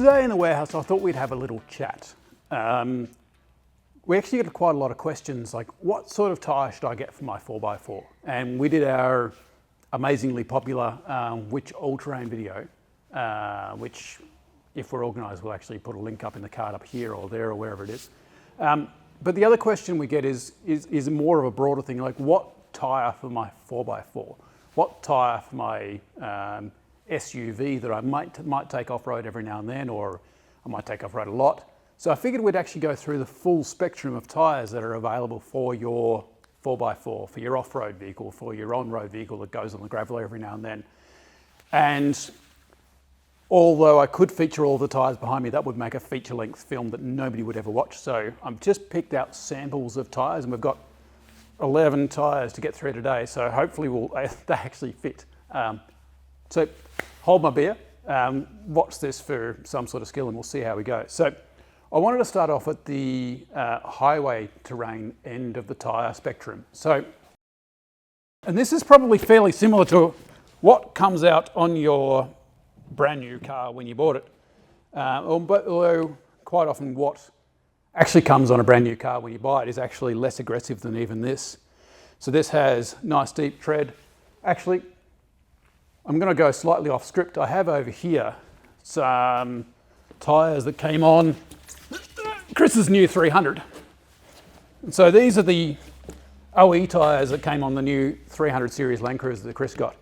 today in the warehouse, I thought we'd have a little chat. We actually get quite a lot of questions like, what sort of tyre should I get for my 4x4? And we did our amazingly popular which all-terrain video, which if we're organised, we'll actually put a link up in the card up here or there or wherever it is. But the other question we get is more of a broader thing, like what tyre for my 4x4? What tyre for my SUV that I might take off-road every now and then, or I might take off-road a lot. So I figured we'd actually go through the full spectrum of tyres that are available for your 4x4, for your off-road vehicle, for your on-road vehicle that goes on the Grappler every now and then. And although I could feature all the tyres behind me, that would make a feature-length film that nobody would ever watch. So I've just picked out samples of tyres, and we've got 11 tyres to get through today. So hopefully they actually fit. So hold my beer, watch this for some sort of skill, and we'll see how we go. So I wanted to start off at the highway terrain end of the tyre spectrum. So, and this is probably fairly similar to what comes out on your brand new car when you bought it, although quite often what actually comes on a brand new car when you buy it is actually less aggressive than even this. So this has nice deep tread. Actually, I'm going to go slightly off script. I have over here some tyres that came on Chris's new 300. And so these are the OE tyres that came on the new 300 series Land Cruiser that Chris got.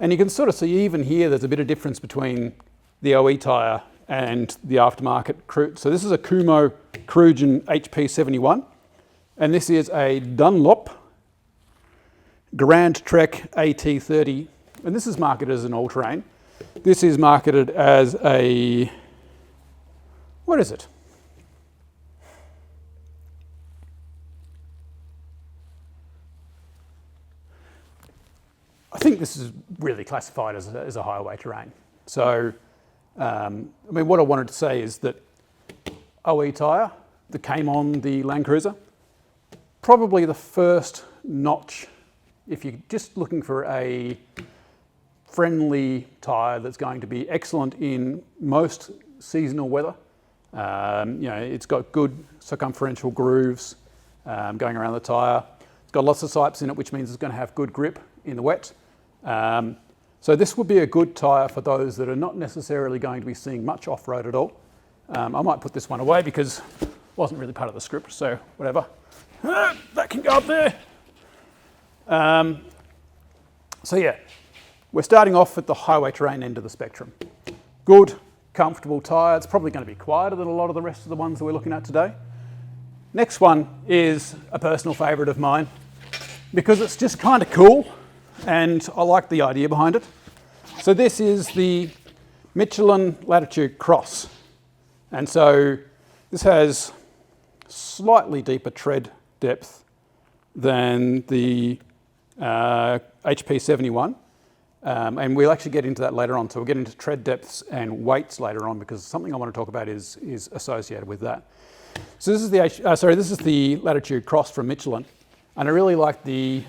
And you can sort of see even here there's a bit of difference between the OE tyre and the aftermarket. So this is a Kumho Krugen HP71, and this is a Dunlop Grand Trek AT3, and this is marketed as an all-terrain. This is marketed as a, what is it? I think this is really classified as a highway terrain. So, I mean, what I wanted to say is that OE tyre that came on the Land Cruiser, probably the first notch, if you're just looking for a friendly tyre that's going to be excellent in most seasonal weather. You know, it's got good circumferential grooves going around the tyre. It's got lots of sipes in it, which means it's going to have good grip in the wet. So this would be a good tyre for those that are not necessarily going to be seeing much off-road at all. I might put this one away because it wasn't really part of the script, so whatever. That can go up there. So yeah, we're starting off at the highway terrain end of the spectrum. Good, comfortable tyre. It's probably going to be quieter than a lot of the rest of the ones that we're looking at today. Next one is a personal favourite of mine because it's just kind of cool and I like the idea behind it. So this is the Michelin Latitude Cross. And so this has slightly deeper tread depth than the HP71. And we'll actually get into that later on. So we'll get into tread depths and weights later on because something I want to talk about is associated with that. So this is the Latitude Cross from Michelin. And I really like the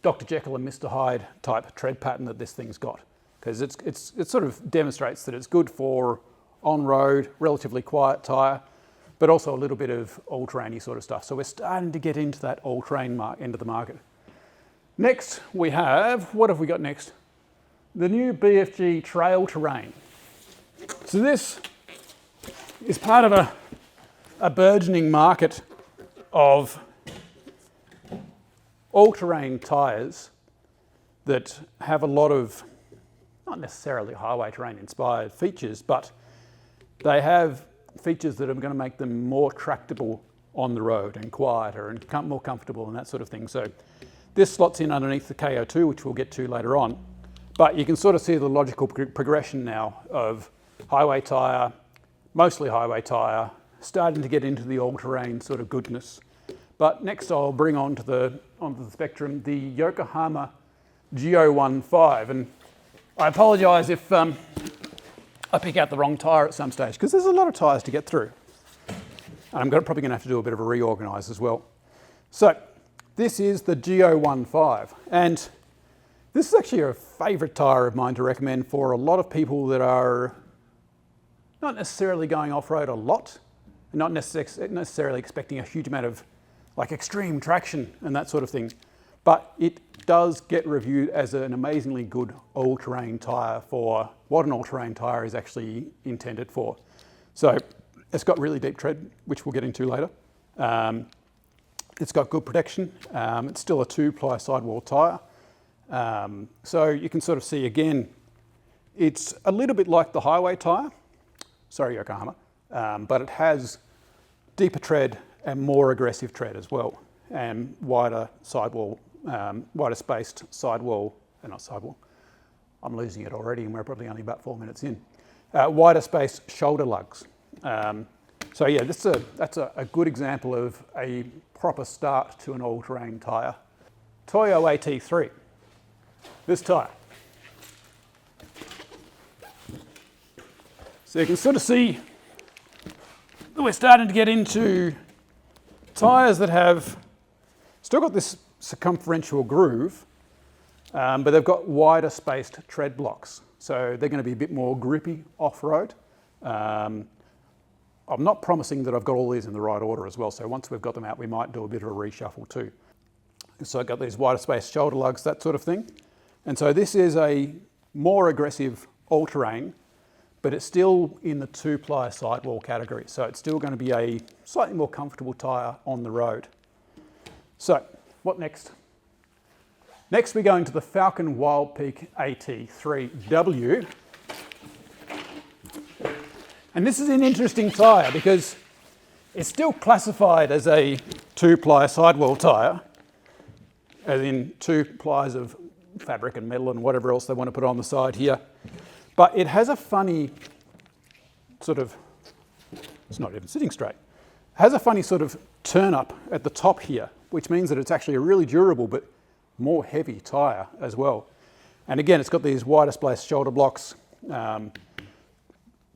Dr. Jekyll and Mr. Hyde type tread pattern that this thing's got, because it sort of demonstrates that it's good for on-road, relatively quiet tyre, but also a little bit of all-terrain-y sort of stuff. So we're starting to get into that all-terrain end of the market. Next we have, what have we got next? The new BFG Trail Terrain. So this is part of a burgeoning market of all-terrain tyres that have a lot of, not necessarily highway terrain inspired features, but they have features that are going to make them more tractable on the road and quieter and more comfortable and that sort of thing. So this slots in underneath the K02, which we'll get to later on. But you can sort of see the logical progression now of highway tyre, mostly highway tyre, starting to get into the all-terrain sort of goodness. But next I'll bring onto the spectrum the Yokohama G015. And I apologise if I pick out the wrong tyre at some stage, because there's a lot of tyres to get through. And I'm probably going to have to do a bit of a reorganise as well. So this is the G015. And This is actually a favourite tyre of mine to recommend for a lot of people that are not necessarily going off-road a lot, and not necessarily expecting a huge amount of like extreme traction and that sort of thing. But it does get reviewed as an amazingly good all-terrain tyre for what an all-terrain tyre is actually intended for. So it's got really deep tread, which we'll get into later. It's got good protection. It's still a 2-ply sidewall tyre. So you can sort of see again, it's a little bit like the highway tyre, sorry Yokohama, but it has deeper tread and more aggressive tread as well, and wider sidewall, wider spaced sidewall, not sidewall, I'm losing it already and we're probably only about 4 minutes in. Wider spaced shoulder lugs. So yeah, that's a good example of a proper start to an all-terrain tyre. Toyo AT3, this tyre. So you can sort of see that we're starting to get into tyres that have still got this circumferential groove, but they've got wider spaced tread blocks. So they're going to be a bit more grippy off-road. I'm not promising that I've got all these in the right order as well, so once we've got them out, we might do a bit of a reshuffle too. So I've got these wider spaced shoulder lugs, that sort of thing. And so this is a more aggressive all-terrain, but it's still in the 2-ply sidewall category. So it's still going to be a slightly more comfortable tyre on the road. So what next? Next, we're going to the Falken Wildpeak AT3W. And this is an interesting tyre because it's still classified as a 2-ply sidewall tyre, as in 2 plies of fabric and metal and whatever else they want to put on the side here. But it has a funny sort of, it's not even sitting straight, it has a funny sort of turn up at the top here, which means that it's actually a really durable but more heavy tyre as well. And again, it's got these wider spaced shoulder blocks,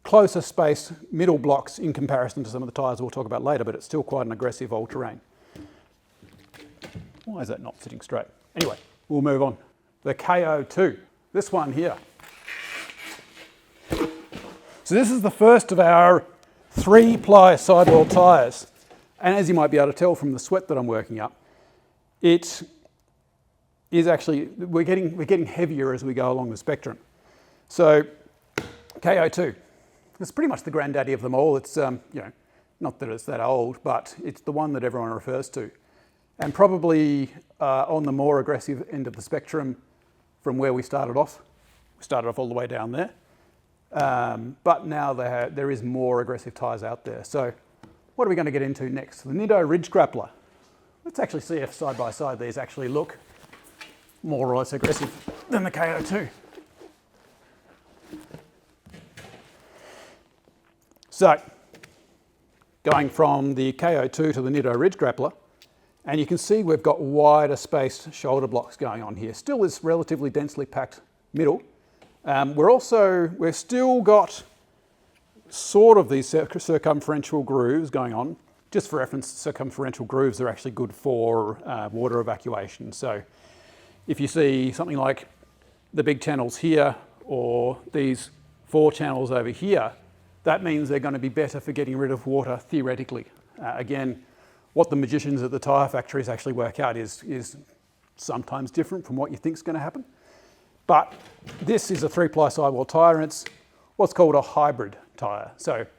closer spaced middle blocks in comparison to some of the tyres we'll talk about later, but it's still quite an aggressive all-terrain. Why is that not sitting straight? Anyway, we'll move on. The K02, this one here. So this is the first of our 3-ply sidewall tyres. And as you might be able to tell from the sweat that I'm working up, it is actually, we're getting heavier as we go along the spectrum. So K02, it's pretty much the granddaddy of them all. It's, you know, not that it's that old, but it's the one that everyone refers to. And probably on the more aggressive end of the spectrum from where we started off. We started off all the way down there. But now there is more aggressive tyres out there. So what are we going to get into next? The Nitto Ridge Grappler. Let's actually see if side by side these actually look more or less aggressive than the K02. So going from the K02 to the Nitto Ridge Grappler, and you can see we've got wider spaced shoulder blocks going on here. Still this relatively densely packed middle. We've still got sort of these circumferential grooves going on. Just for reference, circumferential grooves are actually good for water evacuation. So if you see something like the big channels here or these 4 channels over here, that means they're going to be better for getting rid of water theoretically. Again, what the magicians at the tyre factories actually work out is sometimes different from what you think is going to happen. But this is a 3-ply sidewall tyre, and it's what's called a hybrid tyre. So it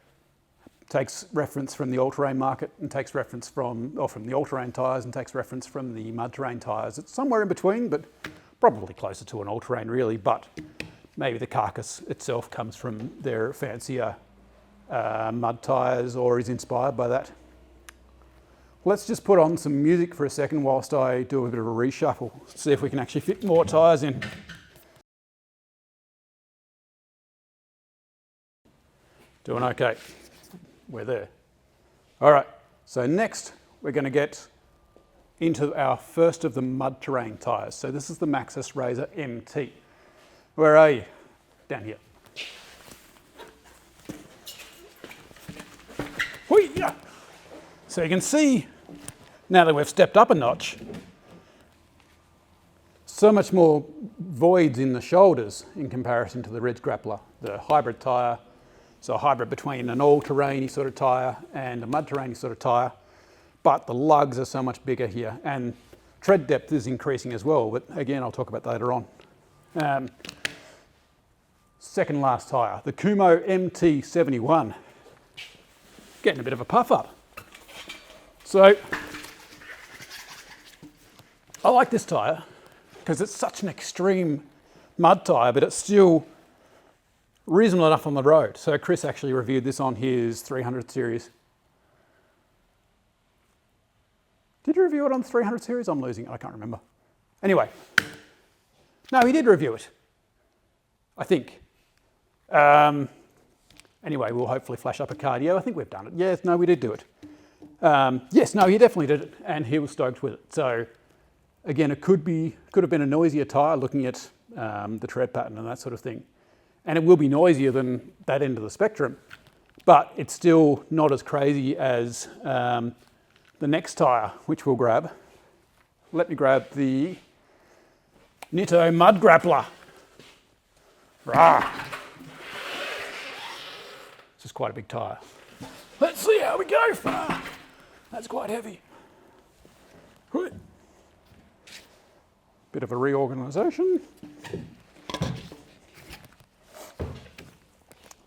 takes reference from the all-terrain market and takes reference from the all-terrain tyres and takes reference from the mud-terrain tyres. It's somewhere in between, but probably closer to an all-terrain really, but maybe the carcass itself comes from their fancier mud tyres or is inspired by that. Let's just put on some music for a second whilst I do a bit of a reshuffle, see if we can actually fit more tyres in. Doing okay. We're there. All right, so next we're going to get into our first of the mud terrain tyres. So this is the Maxxis Razr MT. Where are you? Down here. Whee-ya! So you can see, now that we've stepped up a notch, so much more voids in the shoulders in comparison to the Ridge Grappler, the hybrid tyre. So a hybrid between an all-terrain sort of tyre and a mud-terrain sort of tyre. But the lugs are so much bigger here, and tread depth is increasing as well, but again, I'll talk about that later on. Second last tyre, the Kumho MT71. Getting a bit of a puff up. So, I like this tyre because it's such an extreme mud tyre, but it's still reasonable enough on the road. So Chris actually reviewed this on his 300 series. Did you review it on the 300 series? I'm losing it, I can't remember. Anyway, no, he did review it, I think. Anyway, we'll hopefully flash up a card. Yeah, I think we've done it. Yes, no, we did do it. Yes, no, he definitely did it, and he was stoked with it. So, again, it could have been a noisier tyre looking at the tread pattern and that sort of thing. And it will be noisier than that end of the spectrum, but it's still not as crazy as the next tyre, which we'll grab. Let me grab the Nitto Mud Grappler. Rah! This is quite a big tyre. Let's see how we go. That's quite heavy. Bit of a reorganisation.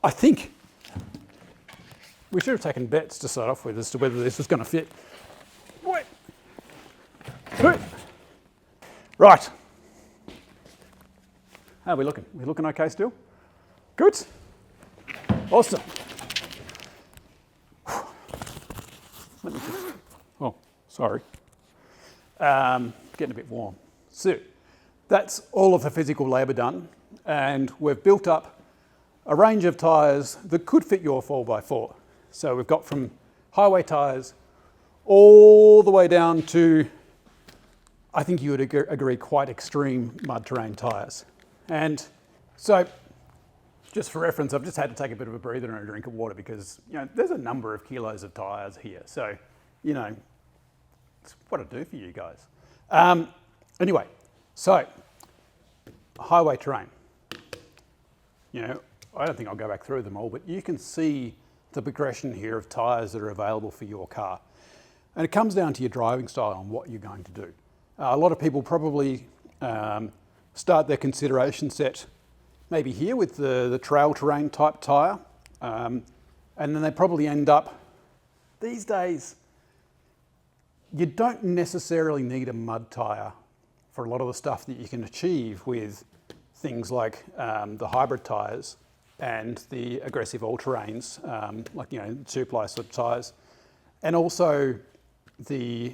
I think we should have taken bets to start off with as to whether this was going to fit. Right. How are we looking? We looking okay still? Good? Awesome. Let me just, oh, sorry. Getting a bit warm. So, that's all of the physical labour done, and we've built up a range of tyres that could fit your 4x4. So we've got from highway tyres all the way down to, I think you would agree, quite extreme mud terrain tyres. And so, just for reference, I've just had to take a bit of a breather and a drink of water because, you know, there's a number of kilos of tyres here. So, you know, it's what I do for you guys. Anyway, so, highway terrain. You know, I don't think I'll go back through them all, but you can see the progression here of tyres that are available for your car. And it comes down to your driving style and what you're going to do. A lot of people probably start their consideration set maybe here with the trail terrain type tyre, and then they probably end up, these days, you don't necessarily need a mud tyre for a lot of the stuff that you can achieve with things like the hybrid tyres and the aggressive all-terrains, like, you know, two-ply sort of tyres, and also the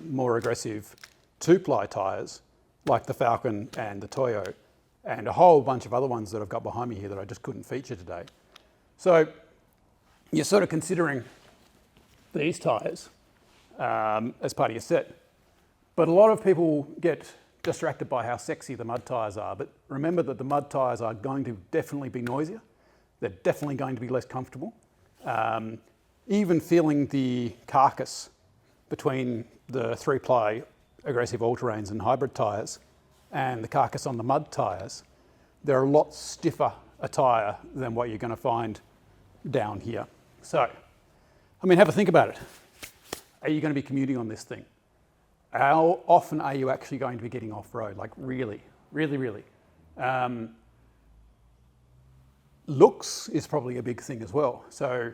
more aggressive two-ply tyres like the Falken and the Toyo, and a whole bunch of other ones that I've got behind me here that I just couldn't feature today. So you're sort of considering these tyres as part of your set. But a lot of people get distracted by how sexy the mud tyres are, but remember that the mud tyres are going to definitely be noisier. They're definitely going to be less comfortable. Even feeling the carcass between the three-ply aggressive all-terrains and hybrid tyres and the carcass on the mud tyres, they're a lot stiffer a tyre than what you're going to find down here. So, I mean, have a think about it. Are you going to be commuting on this thing? How often are you actually going to be getting off-road? Like really, really, really. Looks is probably a big thing as well. So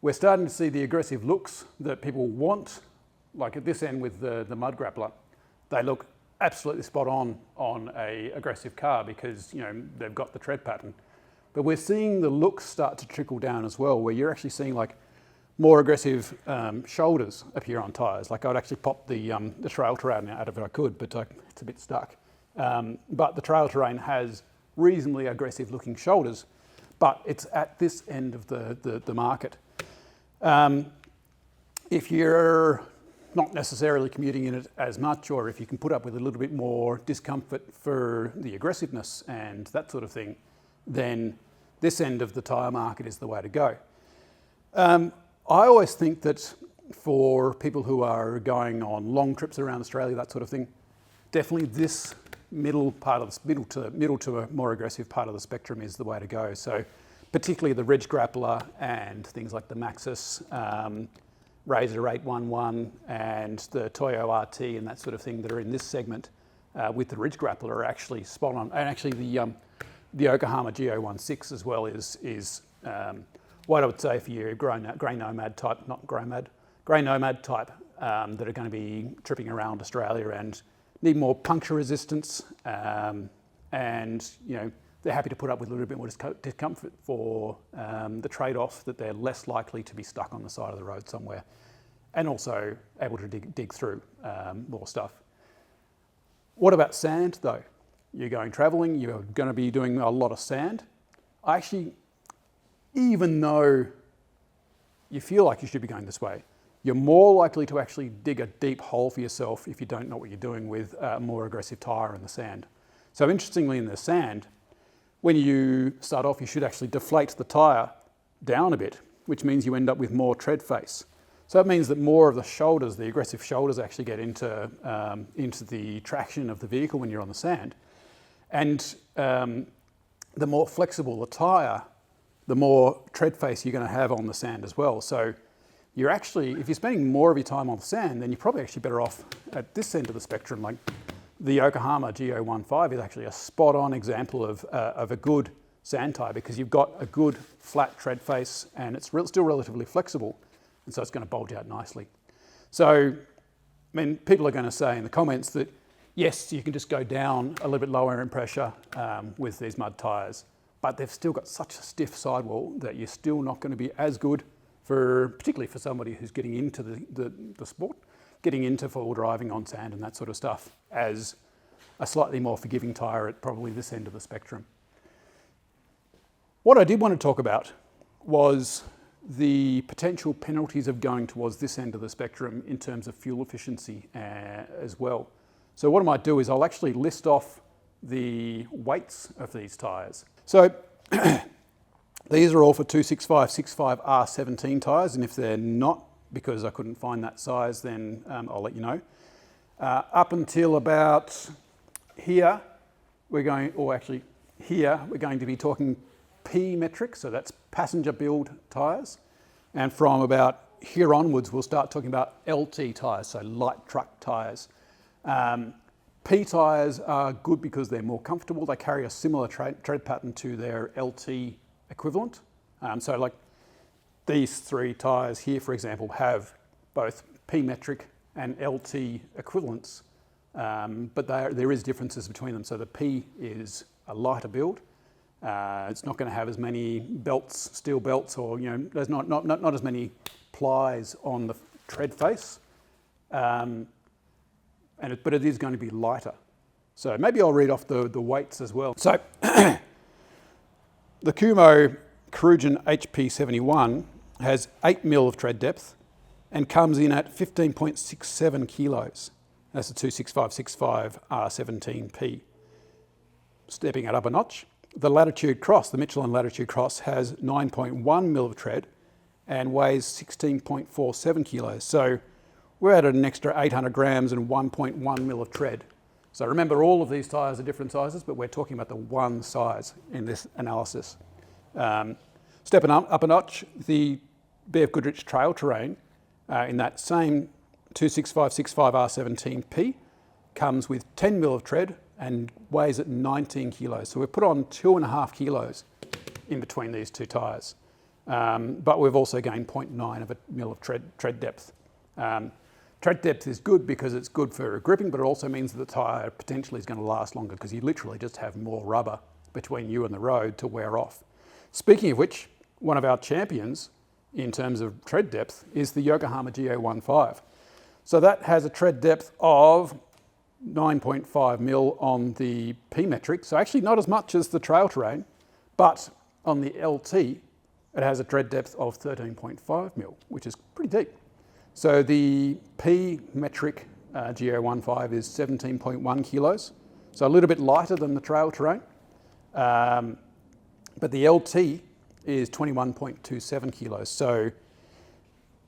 we're starting to see the aggressive looks that people want, like at this end with the Mud Grappler. They look absolutely spot on a aggressive car because, you know, they've got the tread pattern. But we're seeing the looks start to trickle down as well, where you're actually seeing like more aggressive shoulders appear on tyres. Like I'd actually pop the trail terrain out if I could, but it's a bit stuck. But the trail terrain has reasonably aggressive looking shoulders, but it's at this end of the market. If you're not necessarily commuting in it as much, or if you can put up with a little bit more discomfort for the aggressiveness and that sort of thing, then this end of the tyre market is the way to go. I always think that for people who are going on long trips around Australia, that sort of thing, definitely this middle to a more aggressive part of the spectrum is the way to go. So particularly the Ridge Grappler and things like the Maxxis, Razr 811 and the Toyo RT and that sort of thing that are in this segment with the Ridge Grappler are actually spot on. And actually the Yokohama G016 as well is what I would say for your grey nomad type, grey nomad type that are going to be tripping around Australia and need more puncture resistance, and they're happy to put up with a little bit more discomfort for the trade-off that they're less likely to be stuck on the side of the road somewhere, and also able to dig through more stuff. What about sand though? You're going traveling, you're going to be doing a lot of sand. Even though you feel like you should be going this way, you're more likely to actually dig a deep hole for yourself if you don't know what you're doing with a more aggressive tyre in the sand. So interestingly, in the sand, when you start off, you should actually deflate the tyre down a bit, which means you end up with more tread face. So that means that more of the shoulders, the aggressive shoulders, actually get into the traction of the vehicle when you're on the sand. And the more flexible the tyre, the more tread face you're going to have on the sand as well. So you're actually, if you're spending more of your time on the sand, then you're probably actually better off at this end of the spectrum. Like the Yokohama G015 is actually a spot-on example of a good sand tyre, because you've got a good flat tread face and it's still relatively flexible, and so it's going to bulge out nicely. So, I mean, people are going to say in the comments that yes, you can just go down a little bit lower in pressure with these mud tyres, but they've still got such a stiff sidewall that you're still not going to be as good particularly for somebody who's getting into the sport, getting into four-wheel driving on sand and that sort of stuff, as a slightly more forgiving tyre at probably this end of the spectrum. What I did want to talk about was the potential penalties of going towards this end of the spectrum in terms of fuel efficiency as well. So what I might do is I'll actually list off the weights of these tyres. So these are all for 265/65 R17 tyres, and if they're not, because I couldn't find that size, then I'll let you know. Up until about here, we're going to be talking P metric, so that's passenger build tyres. And from about here onwards, we'll start talking about LT tyres, so light truck tyres. P tyres are good because they're more comfortable. They carry a similar tread pattern to their LT equivalent. So like these three tyres here, for example, have both P metric and LT equivalents, but there is differences between them. So the P is a lighter build. It's not going to have as many belts, steel belts, or there's not as many plies on the tread face, but it is going to be lighter. So maybe I'll read off the weights as well. So the Kumho Krugen HP71 has 8 mil of tread depth and comes in at 15.67 kilos. That's the 265/65 R17P. Stepping it up a notch, the Latitude Cross, the Michelin Latitude Cross, has 9.1 mil of tread and weighs 16.47 kilos. So we're at an extra 800 grams and 1.1 mil of tread. So remember, all of these tyres are different sizes, but we're talking about the one size in this analysis. Stepping up a notch, the BFGoodrich Trail Terrain in that same 265/65 R17P comes with 10 mil of tread and weighs at 19 kilos. So we've put on 2.5 kilos in between these two tyres. But we've also gained 0.9 of a mil of tread depth. Tread depth is good because it's good for gripping, but it also means that the tyre potentially is going to last longer because you literally just have more rubber between you and the road to wear off. Speaking of which, one of our champions in terms of tread depth is the Yokohama G015. So that has a tread depth of 9.5 mil on the P metric, so actually not as much as the Trail Terrain, but on the LT it has a tread depth of 13.5 mil, which is pretty deep. So the P metric G015 is 17.1 kilos, so a little bit lighter than the Trail Terrain, but the LT is 21.27 kilos. So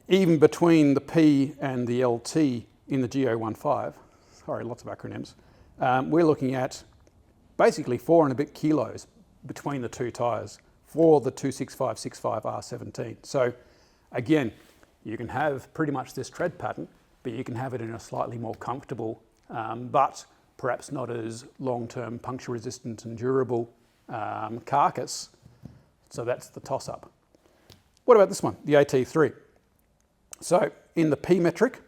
even between the P and the LT in the G015, sorry, lots of acronyms, we're looking at basically 4 and a bit kilos between the two tyres for the 265/65 R17. So again, you can have pretty much this tread pattern, but you can have it in a slightly more comfortable, but perhaps not as long-term puncture resistant and durable carcass. So that's the toss-up. What about this one, the AT3? So in the P metric,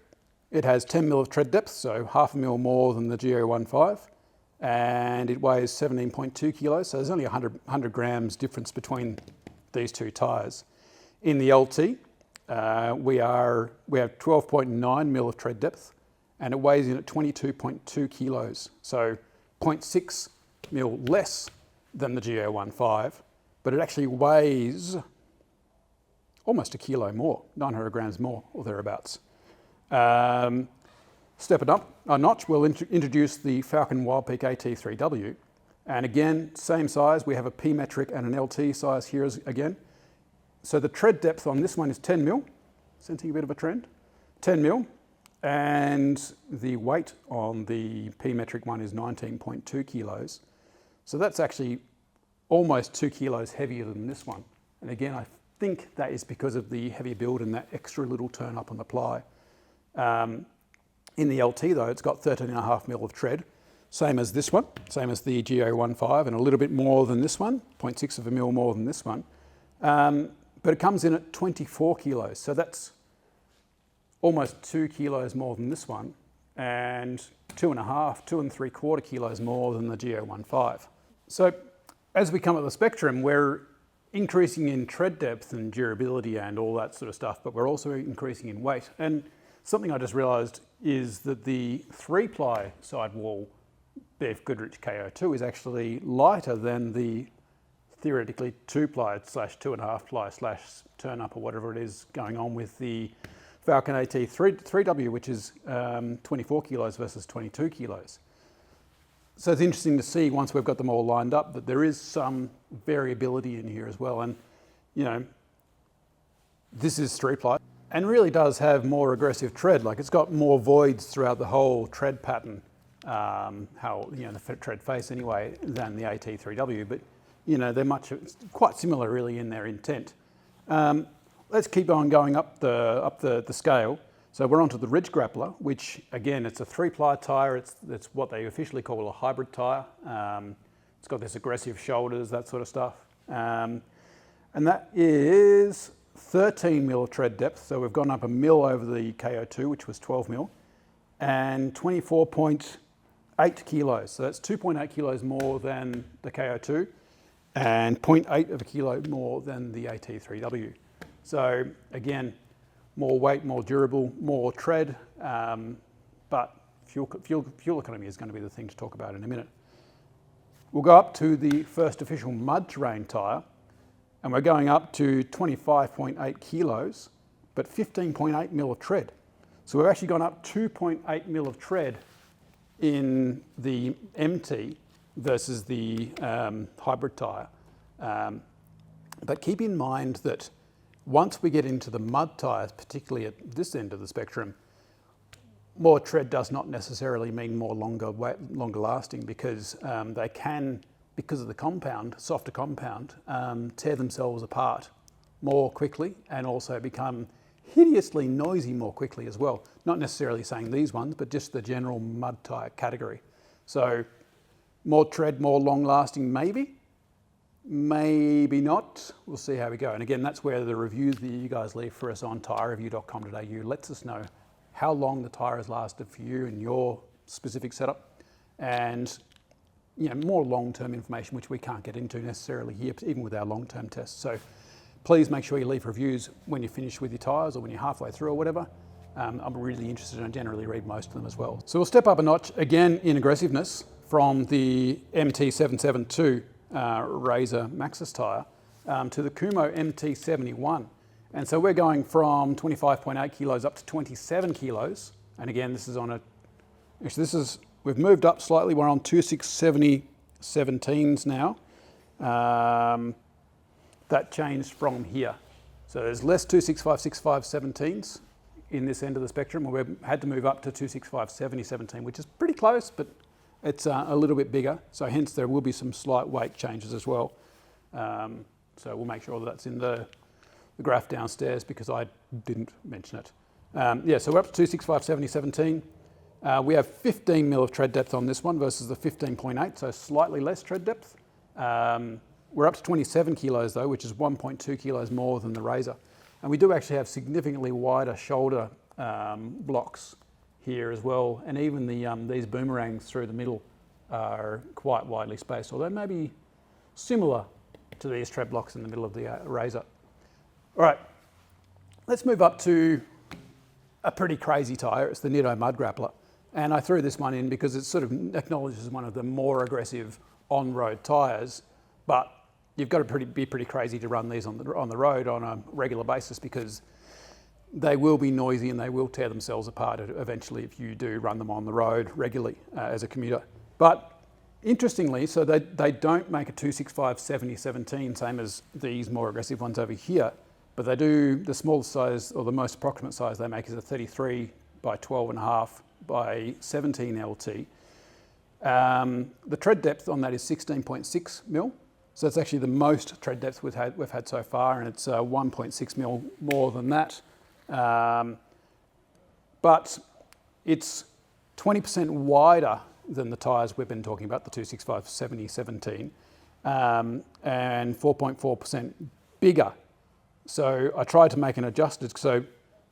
it has 10 mil of tread depth, so half a mil more than the Geo15, and it weighs 17.2 kilos, so there's only 100 grams difference between these two tyres. In the LT, we have 12.9 mil of tread depth, and it weighs in at 22.2 kilos, so 0.6 mil less than the Geo15, but it actually weighs almost a kilo more, 900 grams more or thereabouts. Step it up a notch, we'll introduce the Falken Wildpeak AT3W, and again, same size, we have a P metric and an LT size here again. So the tread depth on this one is 10 mil, sensing a bit of a trend, 10 mil, and the weight on the P metric one is 19.2 kilos. So that's actually almost 2 kilos heavier than this one. And again, I think that is because of the heavy build and that extra little turn up on the ply. In the LT though, it's got 13.5 mil of tread, same as this one, same as the Geo15, and a little bit more than this one, 0.6 of a mil more than this one. But it comes in at 24 kilos, so that's almost 2 kilos more than this one, and 2.5 kilos more than the Geo15. So as we come up the spectrum, we're increasing in tread depth and durability and all that sort of stuff, but we're also increasing in weight. And something I just realised is that the 3-ply sidewall BFGoodrich K02 is actually lighter than the theoretically 2-ply / 2.5-ply / turn up or whatever it is going on with the Falken AT3W, which is 24 kilos versus 22 kilos. So it's interesting to see once we've got them all lined up that there is some variability in here as well. And, you know, this is 3-ply and really does have more aggressive tread. Like it's got more voids throughout the whole tread pattern, the tread face anyway, than the AT3W. But, you know, they're quite similar really in their intent. Let's keep on going up the scale. So we're onto the Ridge Grappler, which again, it's a 3-ply tyre. It's what they officially call a hybrid tyre. It's got this aggressive shoulders, that sort of stuff. And that is 13 mil tread depth. So we've gone up a mil over the K02, which was 12 mil, and 24.8 kilos. So that's 2.8 kilos more than the K02 and 0.8 of a kilo more than the AT3W. So again, more weight, more durable, more tread, but fuel economy is going to be the thing to talk about in a minute. We'll go up to the first official mud terrain tyre, and we're going up to 25.8 kilos, but 15.8 mil of tread. So we've actually gone up 2.8 mil of tread in the MT versus the hybrid tyre. But keep in mind that once we get into the mud tyres, particularly at this end of the spectrum, more tread does not necessarily mean more longer lasting, because they can, because of the compound, softer compound, tear themselves apart more quickly and also become hideously noisy more quickly as well. Not necessarily saying these ones, but just the general mud tyre category. So more tread, more long lasting, maybe. Maybe not. We'll see how we go. And again, that's where the reviews that you guys leave for us on tyrereview.com.au lets us know how long the tyre has lasted for you and your specific setup, and more long-term information which we can't get into necessarily here, even with our long-term tests. So please make sure you leave reviews when you're finished with your tyres or when you're halfway through or whatever. I'm really interested, and I generally read most of them as well. So we'll step up a notch again in aggressiveness from the MT772 Razr Maxxis tyre to the Kumho MT71. And so we're going from 25.8 kilos up to 27 kilos. And again, this is on we've moved up slightly. We're on 2670 17s now. That changed from here. So there's less 265/65 17s in this end of the spectrum, where we've had to move up to 265/70 17, which is pretty close, but It's a little bit bigger, so hence there will be some slight weight changes as well. So we'll make sure that that's in the graph downstairs because I didn't mention it. Yeah, so we're up to 265/70/17. We have 15 mil of tread depth on this one versus the 15.8, so slightly less tread depth. We're up to 27 kilos though, which is 1.2 kilos more than the Razr. And we do actually have significantly wider shoulder blocks here as well. And even these boomerangs through the middle are quite widely spaced, although maybe similar to these tread blocks in the middle of the Razr. All right, let's move up to a pretty crazy tyre. It's the Nitto Mud Grappler. And I threw this one in because it sort of acknowledges one of the more aggressive on-road tyres, but you've got to be pretty crazy to run these on the road on a regular basis because they will be noisy and they will tear themselves apart eventually if you do run them on the road regularly as a commuter. But interestingly, so they don't make a 265/70/17, same as these more aggressive ones over here, but they do, the smallest size or the most approximate size they make is a 33 by 12.5 by 17 LT. The tread depth on that is 16.6 mil. So that's actually the most tread depth we've had so far, and it's 1.6 mil more than that. But it's 20% wider than the tyres we've been talking about, the 265/70/17, and 4.4% bigger. So I tried to make an adjusted, so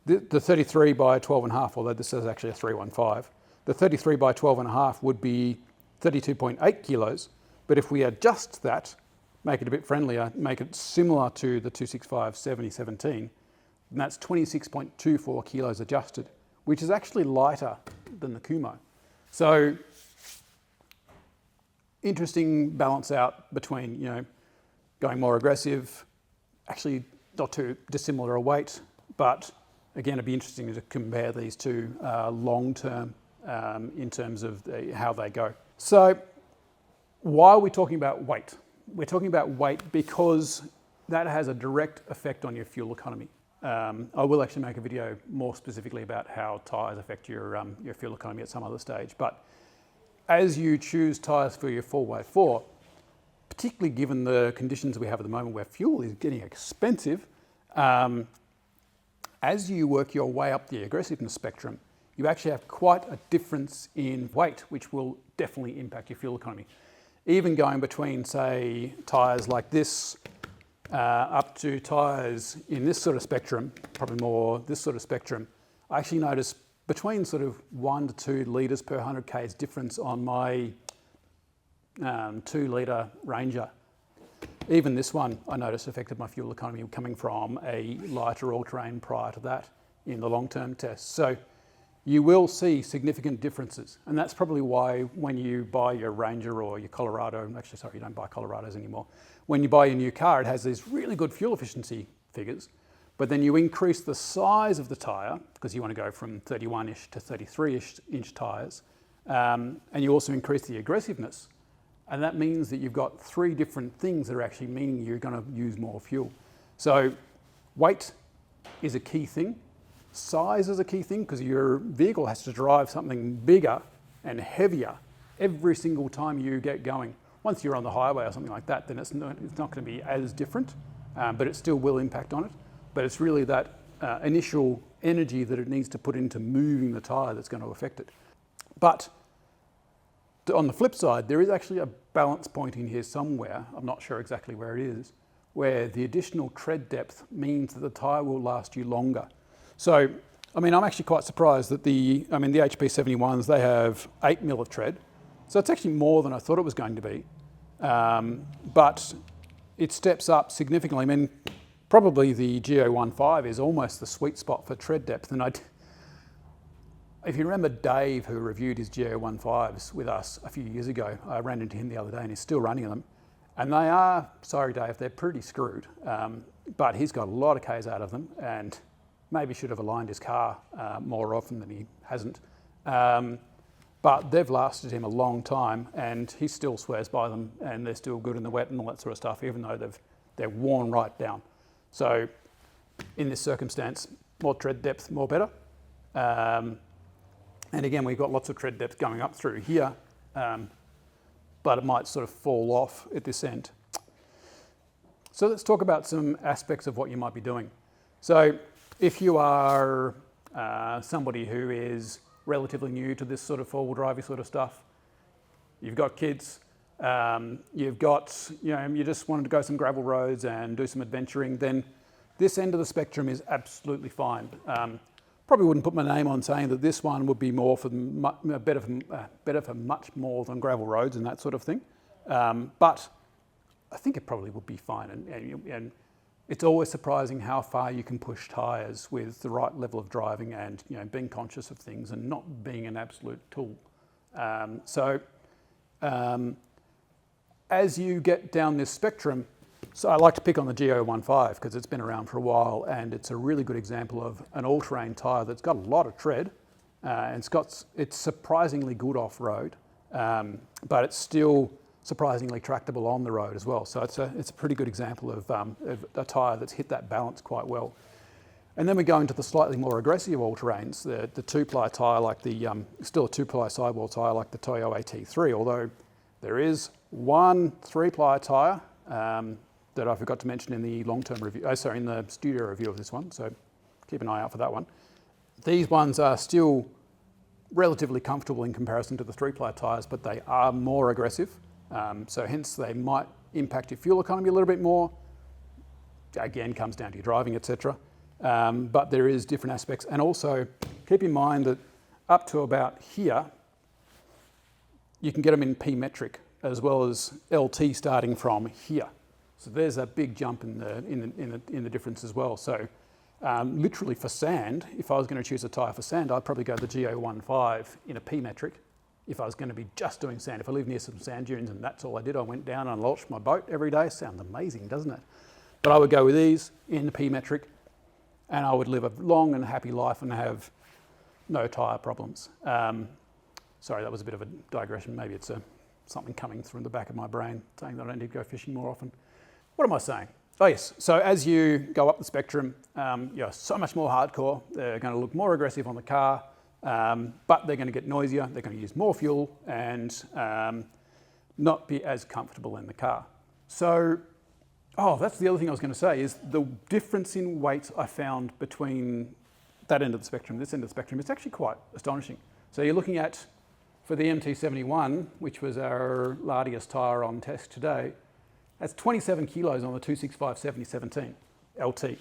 the 33 by 12.5, although this is actually a 315, the 33 by 12.5 would be 32.8 kilos, but if we adjust that, make it a bit friendlier, make it similar to the 265/70/17, and that's 26.24 kilos adjusted, which is actually lighter than the Kumho. So interesting balance out between, you know, going more aggressive, actually not too dissimilar a weight, but again, it'd be interesting to compare these two long term in terms of how they go. So why are we talking about weight? We're talking about weight because that has a direct effect on your fuel economy. I will actually make a video more specifically about how tyres affect your fuel economy at some other stage. But as you choose tyres for your 4x4, particularly given the conditions we have at the moment where fuel is getting expensive, as you work your way up the aggressiveness spectrum, you actually have quite a difference in weight, which will definitely impact your fuel economy. Even going between, say, tyres like this up to tyres in this sort of spectrum, probably more this sort of spectrum, I actually noticed between sort of 1 to 2 litres per 100 k's difference on my 2 litre Ranger. Even this one I noticed affected my fuel economy coming from a lighter all terrain prior to that in the long-term test. So you will see significant differences. And that's probably why when you buy your Ranger or your Colorado, actually, sorry, you don't buy Colorados anymore. When you buy your new car, it has these really good fuel efficiency figures, but then you increase the size of the tyre because you want to go from 31-ish to 33-ish inch tyres. And you also increase the aggressiveness. And that means that you've got 3 different things that are actually meaning you're going to use more fuel. So weight is a key thing. Size is a key thing because your vehicle has to drive something bigger and heavier every single time you get going. Once you're on the highway or something like that, then it's not going to be as different, but it still will impact on it. But it's really that initial energy that it needs to put into moving the tyre that's going to affect it. But on the flip side, there is actually a balance point in here somewhere, I'm not sure exactly where it is, where the additional tread depth means that the tyre will last you longer. So, I mean, I'm actually quite surprised that the HP71s, they have 8 mil of tread. So it's actually more than I thought it was going to be. But it steps up significantly. I mean, probably the G015 is almost the sweet spot for tread depth. And if you remember Dave, who reviewed his G015s with us a few years ago, I ran into him the other day and he's still running them. And they are, sorry Dave, they're pretty screwed. But he's got a lot of Ks out of them and maybe should have aligned his car more often than he hasn't. But they've lasted him a long time and he still swears by them and they're still good in the wet and all that sort of stuff, even though they're worn right down. So in this circumstance, more tread depth, more better. And again, we've got lots of tread depth going up through here. but it might sort of fall off at this end. So let's talk about some aspects of what you might be doing. So if you are somebody who is relatively new to this sort of four-wheel drivey sort of stuff, you've got kids, you've got, you just wanted to go some gravel roads and do some adventuring, then this end of the spectrum is absolutely fine. Probably wouldn't put my name on saying that this one would be more for better for much more than gravel roads and that sort of thing, but I think it probably would be fine. And it's always surprising how far you can push tyres with the right level of driving and being conscious of things and not being an absolute tool. As you get down this spectrum, so I like to pick on the G015 because it's been around for a while and it's a really good example of an all-terrain tyre that's got a lot of tread and it's surprisingly good off-road, but it's still surprisingly tractable on the road as well. So it's a pretty good example of a tyre that's hit that balance quite well. And then we go into the slightly more aggressive all-terrains, the two-ply tyre like still a two-ply sidewall tyre like the Toyo AT3, although there is one three-ply tyre that I forgot to mention in the long-term review, in the studio review of this one, so keep an eye out for that one. These ones are still relatively comfortable in comparison to the three-ply tyres, but they are more aggressive, so hence they might impact your fuel economy a little bit more. Again, comes down to your driving, etc. But there is different aspects, and also keep in mind that up to about here, you can get them in P metric as well as LT starting from here. So there's a big jump in the difference as well. So literally for sand, if I was going to choose a tyre for sand, I'd probably go the G015 in a P metric. If I was going to be just doing sand, if I live near some sand dunes and that's all I did, I went down and launched my boat every day. Sounds amazing, doesn't it? But I would go with these in the P metric, and I would live a long and happy life and have no tyre problems. Sorry, that was a bit of a digression. Maybe it's something coming through in the back of my brain saying that I need to go fishing more often. What am I saying? Oh yes, so as you go up the spectrum, you're so much more hardcore. They're going to look more aggressive on the car, but they're going to get noisier, they're going to use more fuel and not be as comfortable in the car. So, that's the other thing I was going to say is the difference in weight I found between that end of the spectrum, this end of the spectrum, it's actually quite astonishing. So you're looking at, for the MT71, which was our largest tyre on test today, that's 27 kilos on the 265/70/17 LT.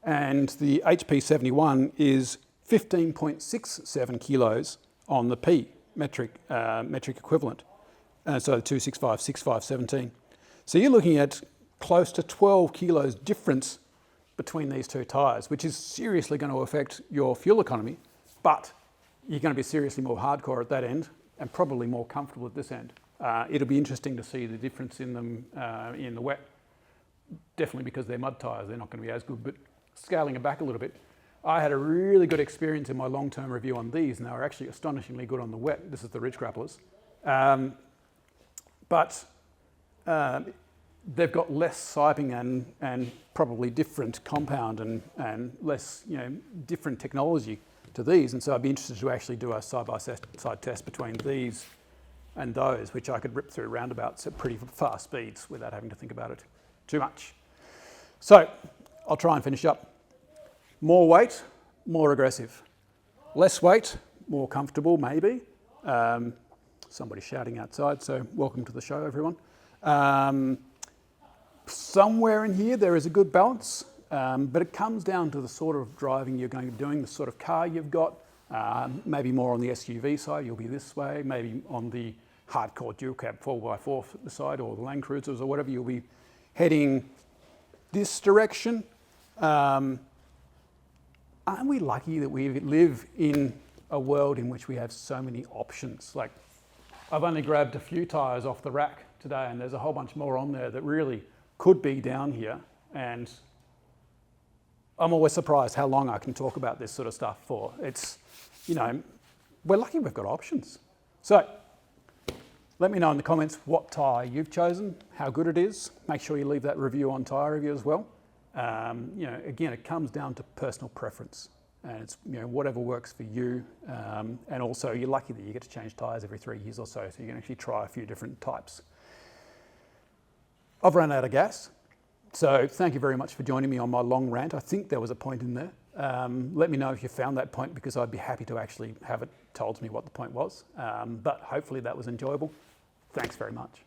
And the HP71 is 15.67 kilos on the P metric equivalent. So the 265/65/17. So you're looking at close to 12 kilos difference between these two tyres, which is seriously going to affect your fuel economy, but you're going to be seriously more hardcore at that end and probably more comfortable at this end. It'll be interesting to see the difference in them in the wet, definitely because they're mud tyres, they're not going to be as good, but scaling it back a little bit, I had a really good experience in my long-term review on these, and they were actually astonishingly good on the wet. This is the Ridge Grapplers. But they've got less siping and probably different compound and less, different technology to these. And so I'd be interested to actually do a side-by-side test between these and those, which I could rip through roundabouts at pretty fast speeds without having to think about it too much. So I'll try and finish up. More weight, more aggressive. Less weight, more comfortable, maybe. Somebody's shouting outside, so welcome to the show, everyone. Somewhere in here there is a good balance, but it comes down to the sort of driving you're going to be doing, the sort of car you've got. Maybe more on the SUV side, you'll be this way. Maybe on the hardcore dual cab 4x4 side or the Land Cruisers or whatever, you'll be heading this direction. Aren't we lucky that we live in a world in which we have so many options? Like, I've only grabbed a few tyres off the rack today, and there's a whole bunch more on there that really could be down here. And I'm always surprised how long I can talk about this sort of stuff for. It's, we're lucky we've got options. So let me know in the comments what tyre you've chosen, how good it is. Make sure you leave that review on Tyre Review as well. Again, it comes down to personal preference. and it's whatever works for you. And also, you're lucky that you get to change tyres every 3 years or so you can actually try a few different types. I've run out of gas, so thank you very much for joining me on my long rant. I think there was a point in there. Let me know if you found that point, because I'd be happy to actually have it told to me what the point was. But hopefully that was enjoyable. Thanks very much.